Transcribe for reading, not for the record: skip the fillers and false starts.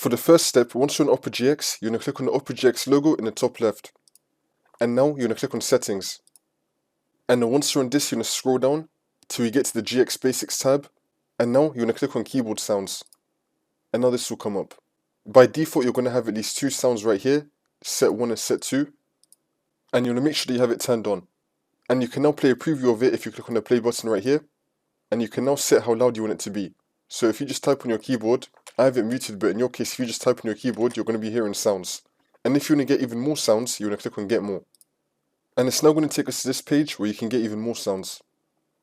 For the first step, once you're on Opera GX, you're going to click on the Opera GX logo in the top left. And now you're going to click on Settings. And then once you're on this, you're going to scroll down till you get to the GX Basics tab. And now you're going to click on Keyboard Sounds. And now this will come up. By default, you're going to have at least two sounds right here, set 1 and set 2. And you're going to make sure that you have it turned on. And you can now play a preview of it if you click on the play button right here. And you can now set how loud you want it to be. So if you just type on your keyboard, I have it muted, but in your case, if you just type on your keyboard, you're going to be hearing sounds. And if you want to get even more sounds, you're going to click on Get More. And it's now going to take us to this page where you can get even more sounds.